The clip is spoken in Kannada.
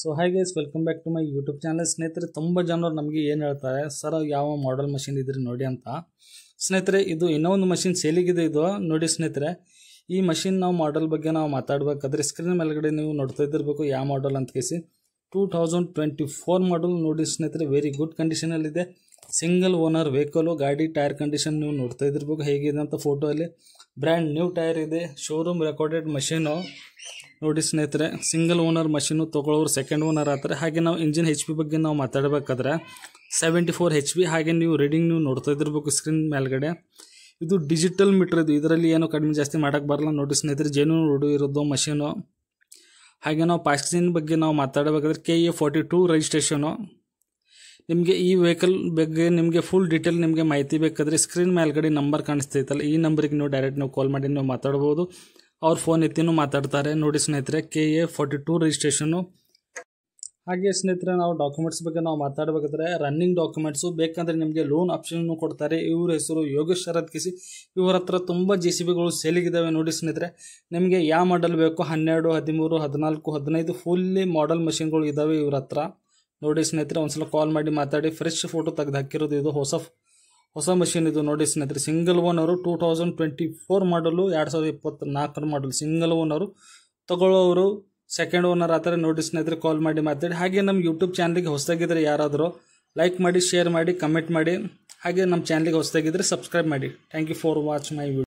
So hi guys, welcome back to my YouTube channel. ಸ್ನೇಹಿತರೆ, ತುಂಬ ಜನರು ನಮಗೆ ಏನು ಹೇಳ್ತಾರೆ, ಸರ್ ಯಾವ ಮಾಡೆಲ್ ಮಷಿನ್ ಇದ್ರಿ ನೋಡಿ ಅಂತ. ಸ್ನೇಹಿತರೆ, ಇದು ಇನ್ನೂ ಒಂದು ಮಷಿನ್ ಸೇಲಿಗಿದೆ. ಇದು ನೋಡಿ ಸ್ನೇಹಿತರೆ, ಈ ಮಷಿನ್ ನಾವು ಮಾಡೆಲ್ ಬಗ್ಗೆ ನಾವು ಮಾತಾಡಬೇಕಾದ್ರೆ ಸ್ಕ್ರೀನ್ ಮೇಲ್ಗಡೆ ನೀವು ನೋಡ್ತಾ ಇದ್ದಿರಬೇಕು ಯಾವ ಮಾಡೆಲ್ ಅಂತ ಕೇಸಿ 2024 ಮಾಡೆಲ್ ನೋಡಿ ಸ್ನೇಹಿತರೆ. ವೆರಿ ಗುಡ್ ಕಂಡೀಷನಲ್ಲಿದೆ. ಸಿಂಗಲ್ ಓನರ್ ವೆಹಿಕಲು, ಗಾಡಿ ಟೈರ್ ಕಂಡೀಷನ್ ನೀವು ನೋಡ್ತಾ ಇದ್ದಿರಬೇಕು ಹೇಗಿದೆ ಅಂತ. ಫೋಟೋ ಅಲ್ಲಿ ಬ್ರ್ಯಾಂಡ್ ನ್ಯೂ ಟೈರ್ ಇದೆ. ಶೋರೂಮ್ ರೆಕಾರ್ಡೆಡ್ ಮಷೀನು ನೋಡಿ ಸ್ನೇಹಿತರೆ. ಸಿಂಗಲ್ ಓನರ್ ಮಷೀನು ತೊಗೊಳ್ಳೋರು ಸೆಕೆಂಡ್ ಓನರ್ ಆಗ್ತಾರೆ. ಹಾಗೆ ನಾವು ಇಂಜಿನ್ HP ಬಗ್ಗೆ ನಾವು ಮಾತಾಡಬೇಕಾದ್ರೆ 74 HP. ಹಾಗೆ ನೀವು ರೀಡಿಂಗ್ ನೀವು ನೋಡ್ತಾ ಇದ್ದಿರಬೇಕು ಸ್ಕ್ರೀನ್ ಮೇಲ್ಗಡೆ. ಇದು ಡಿಜಿಟಲ್ ಮೀಟರ್. ಇದರಲ್ಲಿ ಏನೋ ಕಡಿಮೆ ಜಾಸ್ತಿ ಮಾಡೋಕ್ಕೆ ಬರಲ್ಲ ನೋಡಿ ಸ್ನೇಹಿತರೆ. ಜೆನ್ಯೂನ್ ರೋಡು ಇರೋದು ಮಷೀನು. ಹಾಗೆ ನಾವು ಪಾಸ್ಕಿನ್ ಬಗ್ಗೆ ನಾವು ಮಾತಾಡಬೇಕಾದ್ರೆ KA 42 ರಿಜಿಸ್ಟ್ರೇಷನು. ನಿಮಗೆ ಈ ವೆಹಿಕಲ್ ಬಗ್ಗೆ ನಿಮಗೆ ಫುಲ್ ಡೀಟೇಲ್ ನಿಮಗೆ ಮಾಹಿತಿ ಬೇಕಾದರೆ ಸ್ಕ್ರೀನ್ ಮೇಲ್ಗಡೆ ನಂಬರ್ ಕಾಣಿಸ್ತೈತಲ್ಲ, ಈ ನಂಬರಿಗೆ ನೀವು ಡೈರೆಕ್ಟ್ ನೀವು ಕಾಲ್ ಮಾಡಿ ನೀವು ಮಾತಾಡ್ಬೋದು. ಅವ್ರ ಫೋನ್ ಎತ್ತಿನೂ ಮಾತಾಡ್ತಾರೆ ನೋಡಿ ಸ್ನೇಹಿತರೆ. KA 42 registration. ಹಾಗೆ ಸ್ನೇಹಿತರೆ, ನಾವು ಡಾಕ್ಯುಮೆಂಟ್ಸ್ ಬಗ್ಗೆ ನಾವು ಮಾತಾಡಬೇಕಾದ್ರೆ ರನ್ನಿಂಗ್ ಡಾಕ್ಯುಮೆಂಟ್ಸು ಬೇಕಂದರೆ ನಿಮಗೆ ಲೋನ್ ಆಪ್ಷನ್ನು ಕೊಡ್ತಾರೆ. ಇವ್ರ ಹೆಸರು ಯೋಗೇಶ್ ಶರತ್ ಕಿಸಿ. ಇವ್ರ ಹತ್ರ ತುಂಬ JCBಗಳು ಸೇಲಿಗಿದ್ದಾವೆ ನೋಡಿ ಸ್ನೇಹಿತರೆ. ನಿಮಗೆ ಯಾವ ಮಾಡೆಲ್ ಬೇಕು 12, 13, 14, 15 ಫುಲ್ಲಿ ಮಾಡೆಲ್ ಮಷಿನ್ಗಳು ಇದ್ದಾವೆ ಇವ್ರ ಹತ್ರ ನೋಡಿ ಸ್ನೇಹಿತರೆ. ಒಂದ್ಸಲ ಕಾಲ್ ಮಾಡಿ ಮಾತಾಡಿ. ಫ್ರೆಶ್ ಫೋಟೋ ತೆಗೆದು ಹಾಕಿರೋದು. ಇದು ಹೊಸ ಮಷಿನ್ ಇದು ನೋಡಿ ಸ್ನೇಹಿತರೆ. ಸಿಂಗಲ್ ಓನರು 2024 ಮಾಡಲು, 2024 ಮಾಡಲು ಸಿಂಗಲ್ ಓನರು. ತಗೊಳ್ಳೋರು ಸೆಕೆಂಡ್ ಓನರ್ ಆತಾರೆ ನೋಡಿ ಸ್ನೇಹಿತರೆ. ಕಾಲ್ ಮಾಡಿ ಮಾತಾಡಿ. ಹಾಗೆ ನಮ್ಮ ಯೂಟ್ಯೂಬ್ ಚಾನಲ್ಗೆ ಹೊಸದಾಗಿದ್ದರೆ ಯಾರಾದರೂ ಲೈಕ್ ಮಾಡಿ, ಶೇರ್ ಮಾಡಿ, ಕಮೆಂಟ್ ಮಾಡಿ. ಹಾಗೆ ನಮ್ಮ ಚಾನಲ್ಗೆ ಹೊಸದಾಗಿದ್ದರೆ ಸಬ್ಸ್ಕ್ರೈಬ್ ಮಾಡಿ. Thank you for watch my video.